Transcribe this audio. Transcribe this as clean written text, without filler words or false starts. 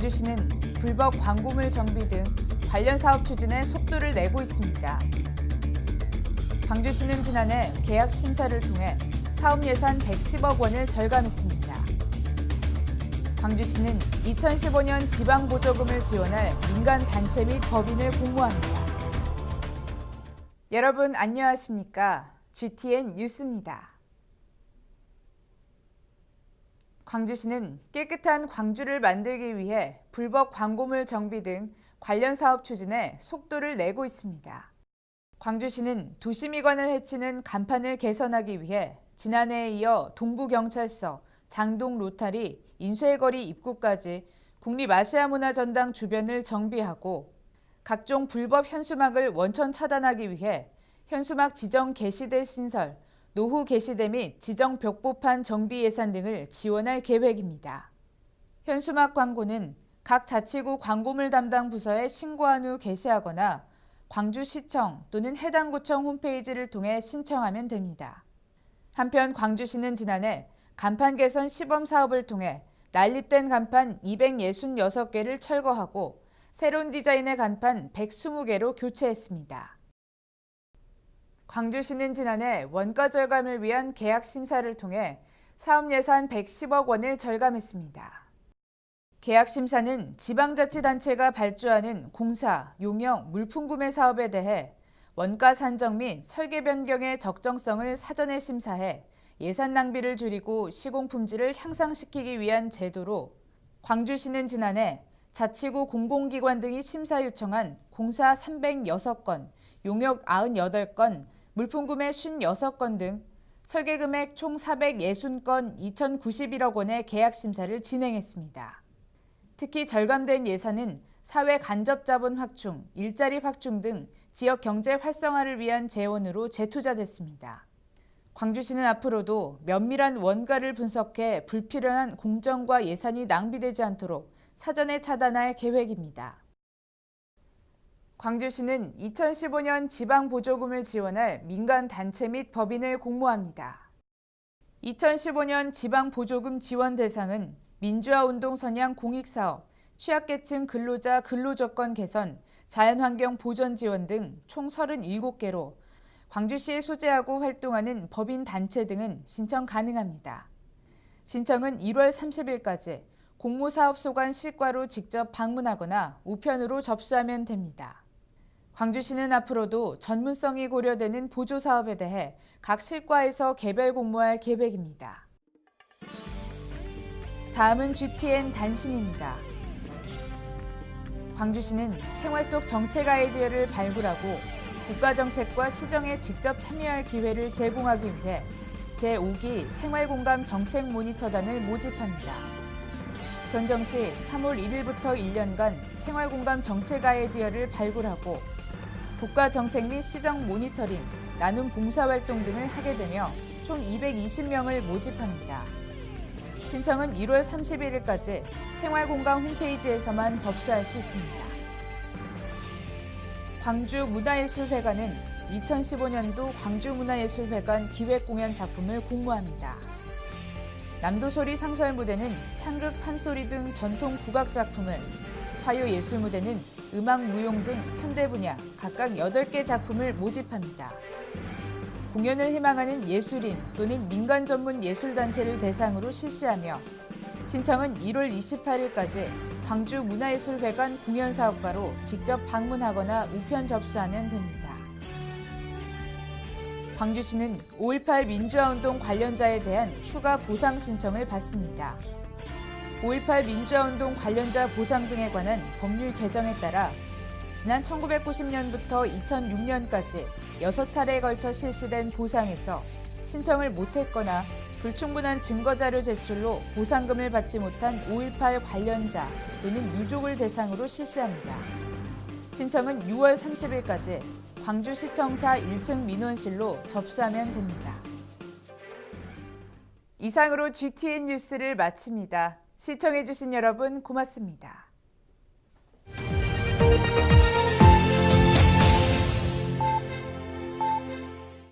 광주시는 불법 광고물 정비 등 관련 사업 추진에 속도를 내고 있습니다. 광주시는 지난해 계약 심사를 통해 사업 예산 110억 원을 절감했습니다. 광주시는 2015년 지방보조금을 지원할 민간 단체 및 법인을 공모합니다. 여러분 안녕하십니까? GTN 뉴스입니다. 광주시는 깨끗한 광주를 만들기 위해 불법 광고물 정비 등 관련 사업 추진에 속도를 내고 있습니다. 광주시는 도시미관을 해치는 간판을 개선하기 위해 지난해에 이어 동부경찰서, 장동 로타리, 인쇄거리 입구까지 국립아시아문화전당 주변을 정비하고 각종 불법 현수막을 원천 차단하기 위해 현수막 지정 게시대 신설, 노후 게시대 및 지정 벽보판 정비 예산 등을 지원할 계획입니다. 현수막 광고는 각 자치구 광고물 담당 부서에 신고한 후 게시하거나 광주시청 또는 해당 구청 홈페이지를 통해 신청하면 됩니다. 한편 광주시는 지난해 간판 개선 시범 사업을 통해 난립된 간판 266개를 철거하고 새로운 디자인의 간판 120개로 교체했습니다. 광주시는 지난해 원가 절감을 위한 계약 심사를 통해 사업 예산 110억 원을 절감했습니다. 계약 심사는 지방자치단체가 발주하는 공사, 용역, 물품 구매 사업에 대해 원가 산정 및 설계 변경의 적정성을 사전에 심사해 예산 낭비를 줄이고 시공품질을 향상시키기 위한 제도로 광주시는 지난해 자치구 공공기관 등이 심사 요청한 공사 306건, 용역 98건, 물품 구매 56건 등 설계 금액 총 460건 2,091억 원의 계약 심사를 진행했습니다. 특히 절감된 예산은 사회 간접 자본 확충, 일자리 확충 등 지역 경제 활성화를 위한 재원으로 재투자됐습니다. 광주시는 앞으로도 면밀한 원가를 분석해 불필요한 공정과 예산이 낭비되지 않도록 사전에 차단할 계획입니다. 광주시는 2015년 지방보조금을 지원할 민간 단체 및 법인을 공모합니다. 2015년 지방보조금 지원 대상은 민주화운동 선양 공익사업, 취약계층 근로자 근로조건 개선, 자연환경 보전 지원 등 총 37개로 광주시에 소재하고 활동하는 법인 단체 등은 신청 가능합니다. 신청은 1월 30일까지 공모사업소관 실과로 직접 방문하거나 우편으로 접수하면 됩니다. 광주시는 앞으로도 전문성이 고려되는 보조사업에 대해 각 실과에서 개별 공모할 계획입니다. 다음은 GTN 단신입니다. 광주시는 생활 속 정책 아이디어를 발굴하고 국가정책과 시정에 직접 참여할 기회를 제공하기 위해 제5기 생활공감 정책 모니터단을 모집합니다. 선정 시 3월 1일부터 1년간 생활공감 정책 아이디어를 발굴하고 국가정책 및 시정 모니터링, 나눔 봉사활동 등을 하게 되며 총 220명을 모집합니다. 신청은 1월 31일까지 생활공감 홈페이지에서만 접수할 수 있습니다. 광주문화예술회관은 2015년도 광주문화예술회관 기획공연 작품을 공모합니다. 남도소리 상설무대는 창극 판소리 등 전통 국악 작품을, 화요예술무대는 음악 무용 등 현대 분야 각각 8개 작품을 모집합니다. 공연을 희망하는 예술인 또는 민간 전문 예술단체를 대상으로 실시하며 신청은 1월 28일까지 광주문화예술회관 공연사업과로 직접 방문하거나 우편 접수하면 됩니다. 광주시는 5.18 민주화운동 관련자에 대한 추가 보상 신청을 받습니다. 5.18 민주화운동 관련자 보상 등에 관한 법률 개정에 따라 지난 1990년부터 2006년까지 6차례에 걸쳐 실시된 보상에서 신청을 못했거나 불충분한 증거자료 제출로 보상금을 받지 못한 5.18 관련자 또는 유족을 대상으로 실시합니다. 신청은 6월 30일까지 광주시청사 1층 민원실로 접수하면 됩니다. 이상으로 GTN 뉴스를 마칩니다. 시청해주신 여러분 고맙습니다.